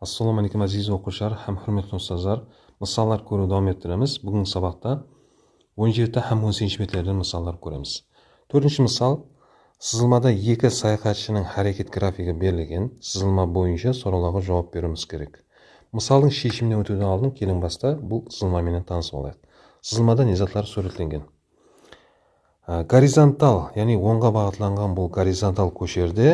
Assalomu aziz o'quvchilar ham hurmatli ustozlar. Misollar ko'rib davom ettiramiz. Bugungi sabaqda 17 ham 18 metrdan misollar ko'ramiz. 4-misol sızılmada iki sayohatchining harakat grafigi berilgan. Sızılma bo'yicha so'rovlarga javob berishimiz kerak. Misolning sheshimini o'tishdan oldin keling basta bu sızılma bilan tanishib olaylik. Sızılmada nizatlar suratlangan. Gorizontal, ya'ni o'ngga bag'ishlangan bu gorizontal ko'cherda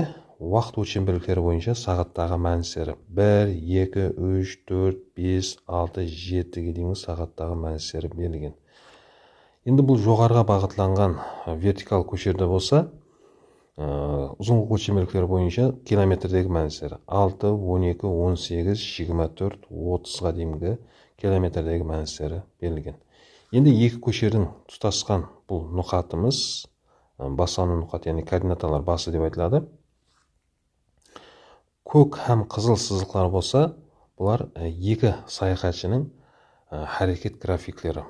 vaqt o'lcham bo'yicha soatdagi ma'nosi 1, 2, 3, 4, 5, 6, 7 deymiz soatdagi ma'nosi berilgan. Endi bu jo'g'arga bag'ishlangan vertikal ko'cherda bo'lsa, uzunlik o'lcham bo'yicha kilometrdagi ma'nosi 6, 12, 18, 24, 30 ga deyimga kilometrdagi ma'nosi berilgan. Endi iki ko'cherning tutashgan bu nuqatimiz basani nuqat, ya'ni koordinatalar basi deb aytiladi. Ko'k ham qizil siziqlar bo'lsa, bular iki sayohatchining harakat grafiklari.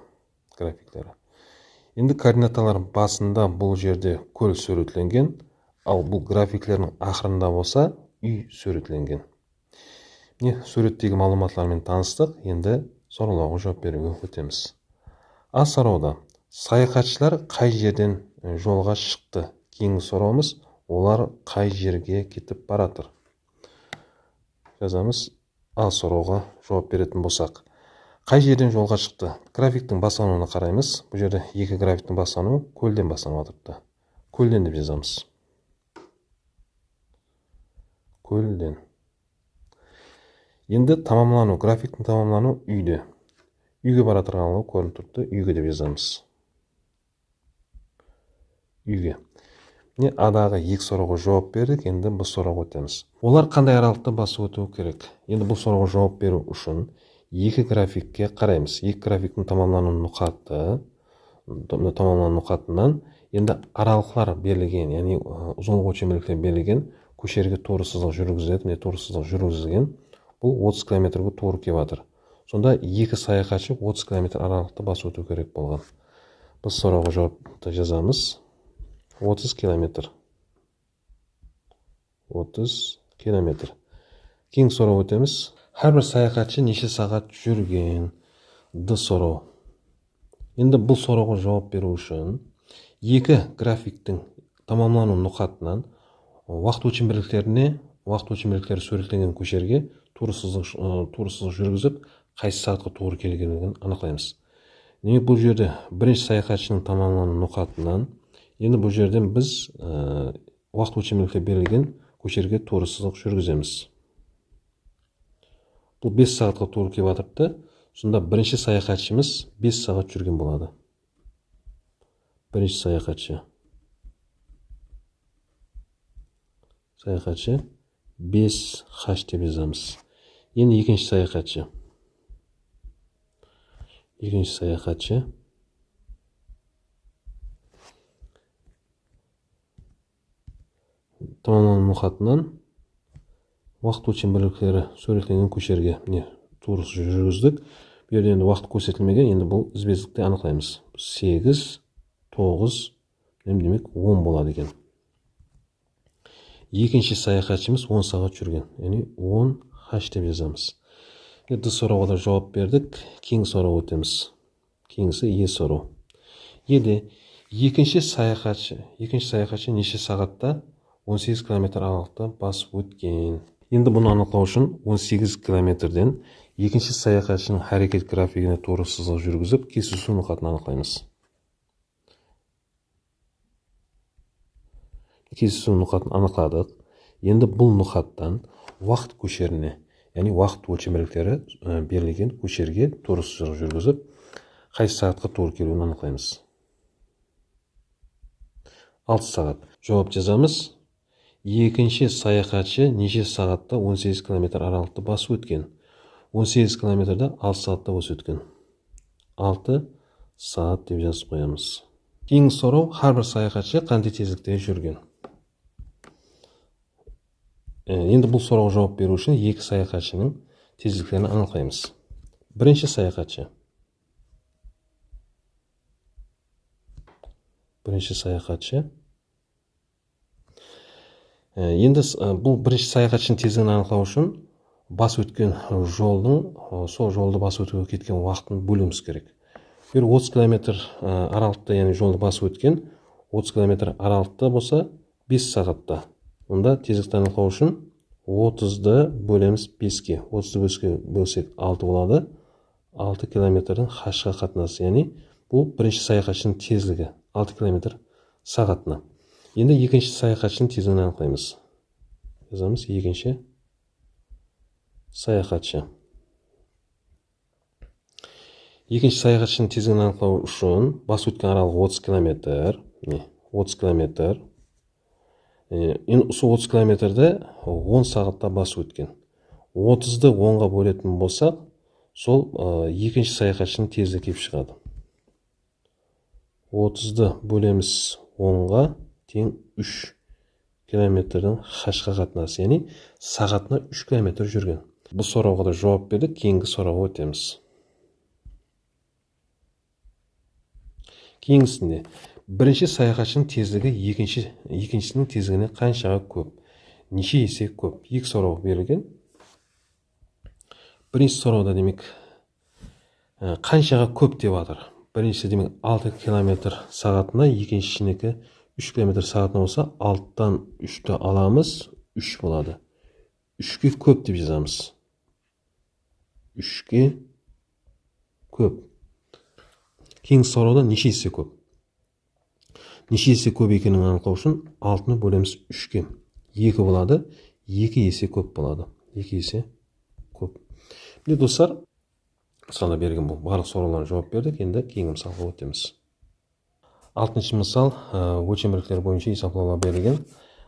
Endi koordinatalar basında bu yerda ko'l suratlangan, al bu grafiklarning oxirida bo'lsa uy suratlangan. Mine suratdagi ma'lumotlar bilan tanishdik. Endi so'rovlarga javob berishga o'tamiz. A so'rovda sayohatchilar qay yerdan yo'lga chiqdi? Keyingi so'rovimiz ular qay yerga ketib baradir? Yazamiz. A so'rovga javob beradigan bo'lsak, qay yerdan yo'lga chiqdi? Grafikning basanini qaraymiz. Bu yerda iki grafikning basani ko'ldan basanib o'tiribdi. Ko'ldan deb yozamiz. Ko'ldan. Endi tamomlanu, grafikning tamomlanu uyda. Uyga baratirganligi ko'rinib turibdi. Uyga deb yozamiz. Uyga. Ne adagi ilk so'rovga javob berdik. Endi bu so'rovga o'tamiz. Ular qanday araliqda bosib o'tishi kerak? Endi bu so'rovga javob berish uchun iki grafikka qaraymiz. İki grafikning tamomlanan nuqatidan endi araliqlar berilgan, ya'ni uzunlik o'lchamiliklar berilgan ko'cherga to'g'ri siziq yurgiziladi. Mine to'g'ri siziq yurgizilgan. Bu 30 kilometrga to'g'ri kelayotir. Sonda iki sayohatchi 30 kilometr araliqda bosib o'tishi kerak bo'lgan. Biz so'rovga javobni yozamiz. 30 kilometr. 30 kilometr. Keyingi so'rovga o'tamiz. Har bir sayohatchi necha soat yurgan? D so'rov. Endi bu so'rovga javob berish uchun iki grafikning tamomlanan nuqatidan vaqt o'lcham suratlangan ko'cherga to'g'ri siziq yurgizib, qaysi soatga to'g'ri kelganligini aniqlaymiz. Demak, bu yerda birinchi sayohatchining tamomlanan nuqatidan endi bu yerdan biz vaqt o'lchamiliklar berilgan ko'cherga to'g'ri siziq yurgizamiz. Bu 5 soatga to'g'ri kelyapti. Shunda birinchi sayohatchimiz 5 soat yurgan bo'ladi. Birinchi sayohatchi 5h deb yozamiz. Endi ikkinchi sayohatchi. Tamomlanan nuqatidan vaqt o'lchamiklari suratlangan ko'cherga to'g'ri yurgizdik. Bu yerda endi vaqt ko'rsatilmagan. Endi bu izbezlikda aniqlaymiz. 8, 9, demak 10 bo'ladi ekan. Ikkinchi sayohatchimiz 10 soat yurgan. Ya'ni 10h deb yozamiz. Endi so'rovga javob berdik. Keyingi so'rovga o'tamiz. Keyingisi E so'rov. 7. Ikkinchi sayohatchi necha soatda 18 kilometr araliqda bosib o'tgan? Endi buni aniqlash uchun 18 kilometrdan ikkinchi sayohatchining harakat grafikini to'g'ri siziq yurgizib, kesishuv nuqatini aniqlaymiz. Kesishuv nuqatini aniqladik. Endi bu nuqatdan vaqt ko'cherini, ya'ni vaqt o'lchamiklari berilgan ko'cherga to'g'ri siziq yurgizib, qaysi soatga to'g'ri kelganini aniqlaymiz. 6 soat. Javob yozamiz. Ikkinchi sayohatchi necha soatda 18 kilometr araliqda bosib o'tgan? 18 kilometrda 6 soatda bosib o'tgan. 6 soat deb yozib qo'yamiz. Keyingi so'rov, har bir sayohatchi qanday tezlikda yurgan? Endi bu so'rovga javob berish uchun iki sayohatchining tezliklarini aniqlaymiz. Birinchi sayohatchi. Endi bu birinchi sayohatchining tezligini aniqlash uchun басып өткен жолдың, сол жолды басып өтуге кеткен уақытын бөлуіміз керек. Бір 30 км аралықта, яғни жолды басып өткен 30 км аралықта болса 5 сағатта. Онда тезікті анықтау үшін 30-ды бөлеміз 5-ке. 30-ды 5-ке бөлсек 6 болады. 6 километрдің хашқа қатынасы, яғни бұл бірінші саяхатшының тезлігі 6 км сағатына. Енді екінші саяхатшының тезлігін анықтаймыз. Жазамыз екінші саяхатшы. Екінші саяхатшының тезлігін анықтау үшін басып өткен аралық 30 км. 30 км. Енді осы 30 км-ді 10 сағатта басып өткен. 30-ды 10-ға бөлетін болсақ, сол екінші саяхатшының тезлігі келіп шығады. 30-ды бөлеміз 10-ға тең 3 километрдің хашқа қатынасы, яғни сағатына 3 км жүрген. Бұл сұрауға да жауап бердік, кейінгі сұрауға өтеміз. Кейінгісінде бірінші саяхатшының тезлігі екіншісінің тезлігіне қаншаға көп? Неше есе көп? Екі сұрау берілген. Бірінші сұрауда демек қаншаға көп деп жатыр. Біріншісі демек 6 км сағатына, екіншісінікі 3 км сағатына болса, 6-тан 3-ті аламыз, 3 болады. 3-ке көп деп жазамыз. 3-ке көп. Кейінгі сұрауда неше есе көп? Неше есе көп екенін анықтау үшін 6-ны бөлеміз 3-ке. 2 болады, 2 есе көп болады. 2 есе көп. Міне достар, мысалда берген бұл барлық сұрауларға жауап бердік. Енді кейінгі мысалға өтеміз. 6-шы мысал, өлшем-бірліктер бойынша есептаулар берілген.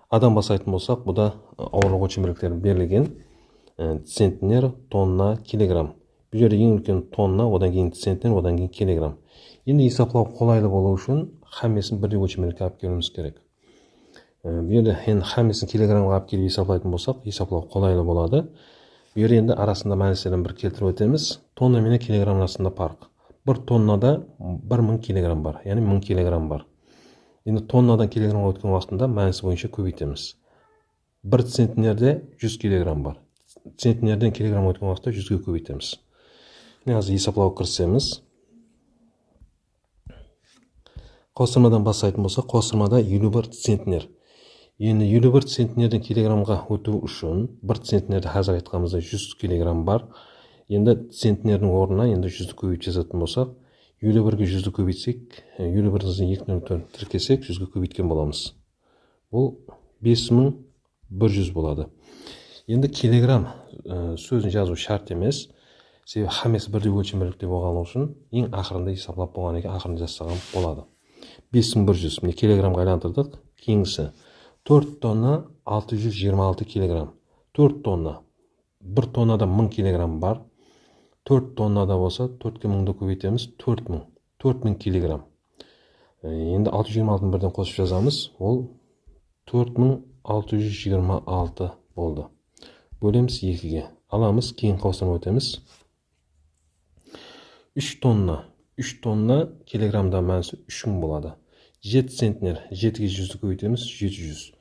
Адам басайтын болсақ, бұда ауырлық өлшем-бірліктері берілген. Центнер, тонна, килограмм. Бұл жерде ең үлкен тонна, одан кейін центнер, одан кейін килограмм. Енді есептау қолайлы болу үшін хаммесін бірдей өлшем-бірлікке алып келуіміз керек. Бұл жерде енді хаммесін килограммға алып келіп есептайтын болсақ, есептау қолайлы болады. Бұл жерде енді арасында мәліметтерін бір келтіріп өтеміз. Тонна мен килограмм арасында farq. Бір тоннада 1000 килограмм бар, яғни 1000 килограмм бар. Енді тоннадан килограммға өткен уақытында мәнісі бойынша көбейтеміз. Бір центнерде 100 килограмм бар. Центнерден килограмм өткен уақытта 100-ге көбейтеміз. Қазір есептауға кірісеміз. Қосырмадан бастайтын болса, қосырмада 51 центнер. Енді 51 центнерден килограммға өту үшін 1 центнерді қазір айтқанымызда 100 килограмм бар. Енді центнердің орнына енді 100-ді көбейіп жазатын болсақ, 51-ге 100-ді көбейтсек, 51-ден 2 нөлді тіркесек, 100-ге көбейткен боламыз. Бұл 5100 болады. Енді килограмм сөзін жазу шарт емес. Себебі хаммесі бірдей өлшем-бірлікте болғаны үшін ең ақырында есепталып болған екен, ақырында жасаған болады. 5100. Міне килограммға айландырдық. Кейінгісі 4 тонна 626 килограмм. 4 тонна. 1 тоннада 1000 килограмм бар. 4 тоннада болса, 4-ке 1000-ды көбейтеміз, 4000. 4000 килограмм. Енді 626-ны бірден қосып жазамыз. Ол 4626 болды. Бөлеміз 2-ге. Аламыз, кейін қосырма өтеміз. 3 тонна. 3 тонна килограммда мәнісі 3000 болады. 7 центнер. 7-ге 100-ді көбейтеміз, 700.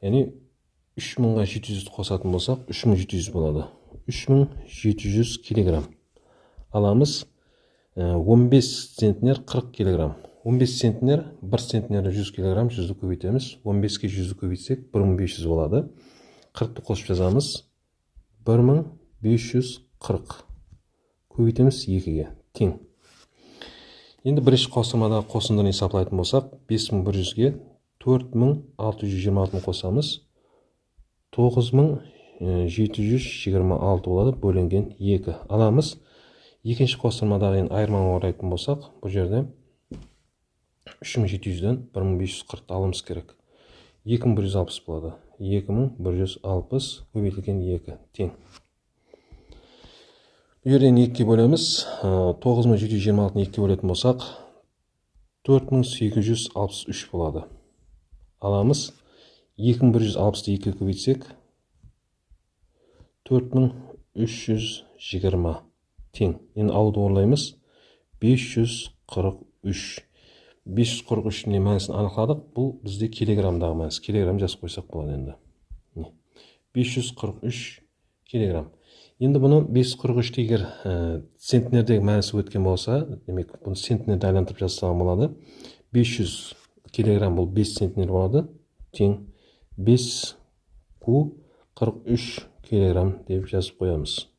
Яғни 3000-ға 700-ді қосатын болсақ, 3700 болады. 3700 килограмм. Аламыз, 15 центнер 40 килограмм. 15 центнер, 1 центнерді 100 килограмм, 100-ді көбейтеміз. 15-ке 100-ді көбейтсек, 1500 болады. 40-ды қосып жазамыз. 1540. Көбейтеміз 2-ге. Тең. Енді бірінші қосырмадағы қосындыны есептайтын болсақ, 5100-ге 4626-ны қосамыз. 9726 болады, бөлінген 2. Аламыз. Екінші қосырмадағы айырманы орайтын болсақ, бұл жерде 3700-ден 1540 алымыз керек. 2160 болады. 2160 көбейтілген 2. Тең. Бұл жерден 2-ке бөлеміз. 9726-ны 2-ке бөлетін болсақ, 4863 болады. Аламыз. 2160-ды 2-ке көбейтсек, 4320 тең. Енді алуды орайлаймыз. 543. 543-ні мәнісін анықладық. Бұл бізде килограммдағы мәнісі. Килограмм жазып қойсақ болады енді. 543 килограмм. Енді бұны 543 егер центнердегі мәнісі өткен болса, демек бұны центнерді айлантырып жазсам болады. 500 килограмм бұл 5 центнер болады. Тең 5 ку 43 килограмм деп жазып қоямыз.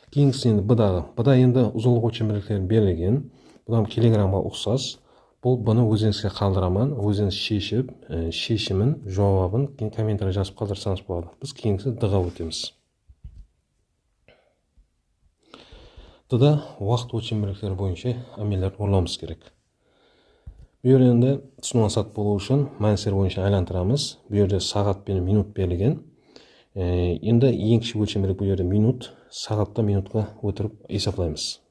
Кейінгісі енді бұдағы. Бұда енді ұзынлық өлшем берілген. Бұдан килограммға ұқсас. Бұл бұны өзіңізге қалдырамын. Өзіңіз шешіп, шешімін, жауабын комментарий жазып қалдырсаңыз болады. Біз кейінгісі дыға өтеміз. Дыда уақыт өлшем бойынша амелдерді орламыз керек. Бұл жерде енді түсінуансат болу үшін мәністер бойынша айлантырамыз. Бұл жерде сағат пен минут берілген. Енді ең кіші өлшем бұл жерде минут, сағатта минутқа өтіріп есаплаймыз.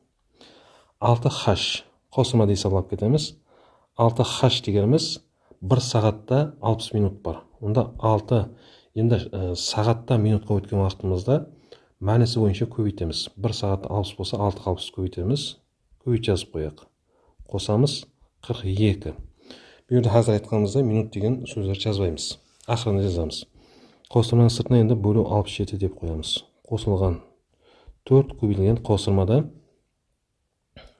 6H қосылмада есаплап кетеміз. 6H дегеніміз 1 сағатта 60 минут бар. Онда 6 енді сағатта минутқа өткен уақытымызда мәнісі бойынша көбейтеміз. 1 сағатта 60 болса 6-60 көбейтеміз. Көбейт жазып қояқ. Қосамыз 42. Бұл жерде қазір айтқанымызда минут деген сөздер жазбаймыз. Ақырында жазамыз. Қосылманың сыртына енді бөлу 67 деп қоямыз. Қосылған 4 көбейтілген қосылмада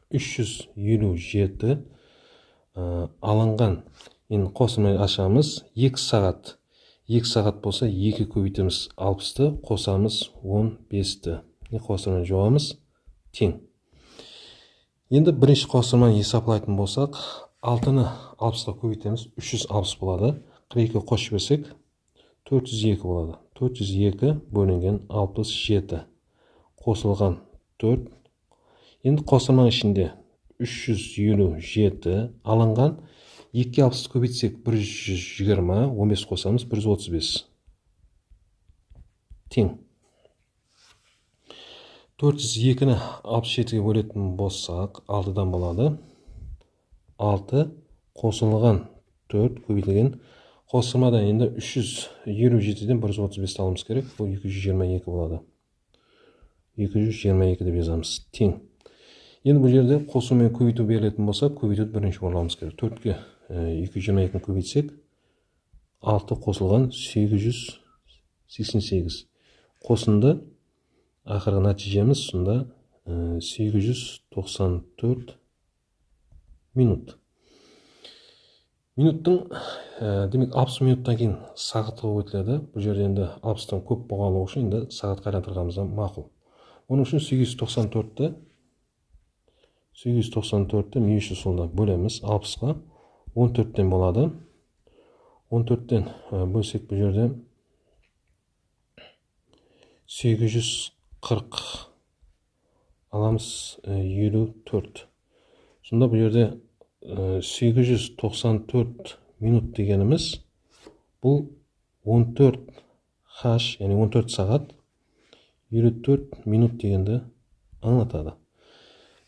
357 алынған. Енді қосылмай ашамыз. 2 сағат. 2 сағат болса 2 көбейтеміз 60-ты, қосамыз 15-ті. Қосылмай жоғамыз тең. Енді бірінші қосылманы есаплайтын болсақ, 6-ны 60-ға көбейтеміз, 360 болады. 42 қосып берсек, 402 болады. 402 бөлінген 67. Қосылған 4. Енді қосылманың ішінде 357 алынған. 2-60 көбейтсек 120, 15 қосамыз 135. Тең. 402-ні 67-ге бөлетін болсақ, 6-дан болады. 6 қосылған 4 көбейтілген. Қосылмадан енді 327-ден 135 алымыз керек. Бұл 222 болады. 222 деп жазамыз. Тең. Енді бұл жерде қосу мен көбейту берілетін болса, көбейтуді бірінші орламыз керек. 4-ке 222-ні көбейтсек, 6 қосылған 888. Қосынды ақырғы нәтижеміз сонда 894 минут. Минуттың демек 60 минуттан кейін сағатқа өтіледі. Бұл жерде енді 60-тан көп болғаны үшін енді сағатқа айландырғанымызда мақұл. Оның үшін 894-ті 500 сонда бөлеміз 60-ға. 14-тен болады. 14-тен бөлсек бұл жерде 840 аламыз 54. Сонда бұл жерде 894 минут дегеніміз бұл 14H, яғни 14 сағат 54 минут дегенді аңлатады.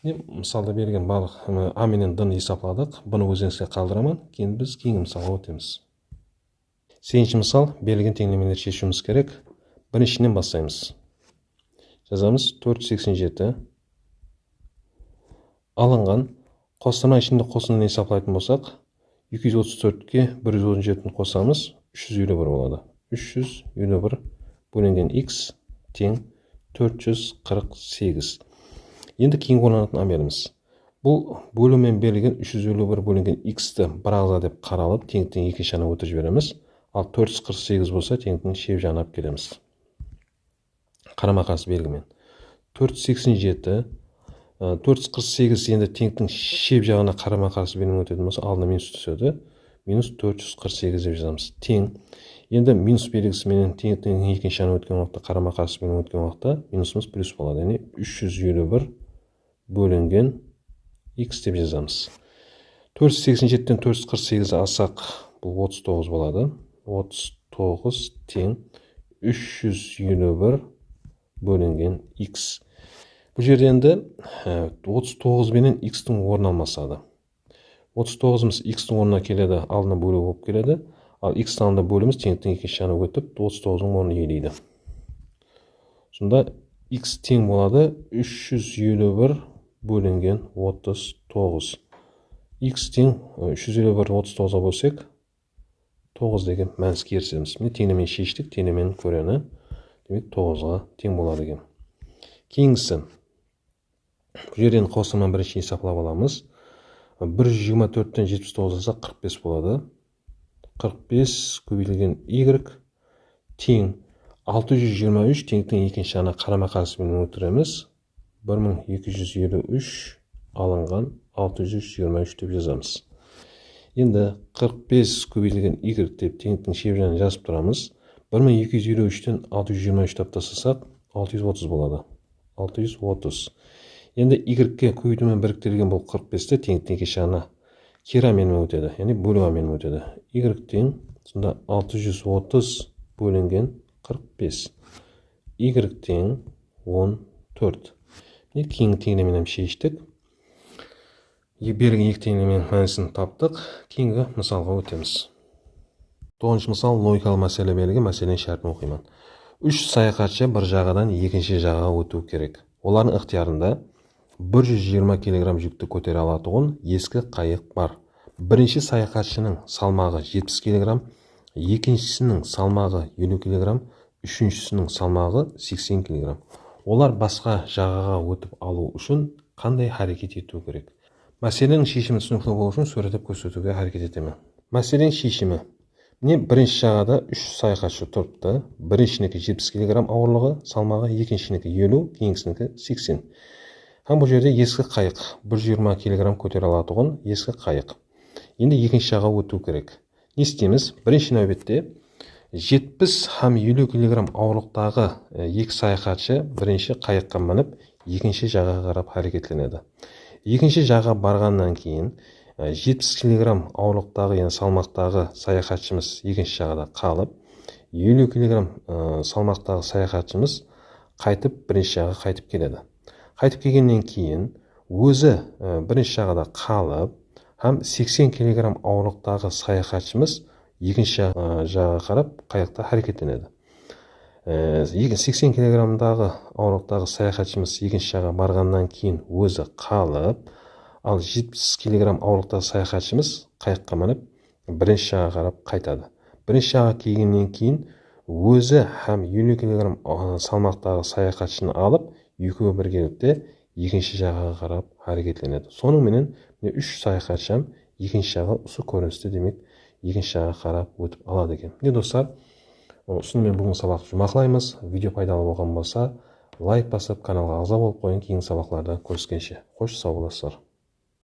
Мысалда берген барлық А менен Д-ны есапладық. Бұны өзіңізге қалдырамын. Кейін біз кейінгі мысалға өтеміз. Сегізінші мысал, берілген теңдемелер шешуіміз керек. Біріншіден бастаймыз. Жазамыз 487 алынған. Қосылма ішінде қосындыны есаплайтын болсақ, 234-ке 117-ні қосамыз, 351 болады. 351 бөлінген X тең 448. Енді кейін қолданатын амеліміз. Бұл бөлумен берілген 351 бөлінген X-ті бір ағза деп қаралып, теңдіктің екі жағына өтіп жібереміз. Ал 448 болса, теңдіктің шеп жағына алып келеміз. Қарама-қарсы белгімен. 487, 448 енді теңдіктің шеп жағына қарама-қарсы белгімен өтетін болса, алдына минус түседі. Минус 448 деп жазамыз. Тең. Енді минус белгісімен теңдіктің екінші жағына өткен уақытта, қарама-қарсы белгімен өткен уақытта минусымыз плюс болады. Яғни 351 бөлінген X деп жазамыз. 487-тен 448 алсақ, бұл 39 болады. 39 тең 351 бөлінген X. Бұл жерде енді 39 менен X-тің орын алмасады. 39-ымыз X-тің орнына келеді, алдына бөлу болып келеді. Ал X-тің алдында бөліміз теңдіктің екінші жағына өтіп, 39-ның орнына иелейді. Сонда X тең болады 351 бөлінген 39. X тең 351 39-ға бөлсек 9 деген мәніске ерсеміз. Міне теңдемені шештік, теңдеменің көрені. демек 9-ға тең болады екен. Кейінгісі, бұл жерден қосылман бірінші есеплап аламыз. 124-тен 79 алсақ 45 болады. 45 көбейтілген y тең 623 теңдіктің екінші жағына қарама-қарсымен өтіреміз. 1253 алынған 623 деп жазамыз. Енді 45 көбейтілген y деп теңдіктің шеп жағын жазып тұрамыз. 1253-тен 623 таптасақ 630 болады. 630. Енді y-ке көбейтумен біріктірілген бұл 45-ті теңдіктің екінші жағына керамен өтеді, яғни бөлумен өтеді. Y тең сонда 630 бөлінген 45. Y тең 14. Кейін теңдеумен шештік. Берілген екі теңдеумен мәнісін таптық. Кейінгі мысалға өтеміз. 9-шы мысал логикалық мәселе берілген, мәселенің шартын оқимын. 3 саяхатшы бір жағадан екінші жағаға өту керек. Олардың ықтиярында 120 кг жүкті көтере алатұғын ескі қайық бар. Бірінші саяхатшының салмағы 70 кг, екіншісінің салмағы 50 кг, үшіншісінің салмағы 80 кг. Олар басқа жағаға өтіп алу үшін қандай әрекет ету керек? Мәселенің шешімі түсінікті болу үшін суретіп көрсетуге әрекет етемін. Мәселенің шешімі. Міне бірінші жағада 3 саяхатшы тұрыпты. Біріншінікі 70 кг ауырлығы, салмағы, екіншінікі 50, кейінгісінікі 80. Бұл жерде ескі қайық 120 кг көтере алатұғын ескі қайық. Енді екінші жағаға өту керек. Не істейміз? Бірінші нәубетте 70 һәм 50 кг ауырлықтағы екі саяхатшы бірінші қайыққа мініп, екінші жағаға қарап әрекетленеді. Екінші жағаға барғаннан кейін 70 кг ауырлықтағы, яғни салмақтағы саяхатшымыз екінші жағада қалып, 50 кг салмақтағы саяхатшымыз қайтып бірінші жағаға қайтып келеді. Қайтып келгеннен кейін өзі бірінші жағада қалып, һәм 80 кг ауырлықтағы саяхатшымыз екінші жағаға қарап қайықта әрекетленеді. 80 кг-дағы ауырлықтағы саяхатшымыз екінші жағаға барғаннан кейін өзі қалып, ал 70 кг ауырлықтағы саяхатшымыз қайыққа мініп бірінші жағаға қарап қайтады. Бірінші жағаға келгеннен кейін өзі һәм 50 кг салмақтағы саяхатшыны алып, екеуі біргелікте екінші жағаға қарап әрекетленеді. Сонымен 3 саяхатшы екінші жағаға осы көріністі демек екінші жағаға қарап өтіп алады екен. Достар, осымен бүгінгі сабақты жұмақлаймыз. Видео пайдалы болған болса, лайк басып, каналға ағза болып қойын. Кейінгі сабақтарда көріскенше. Қош сау боласыздар.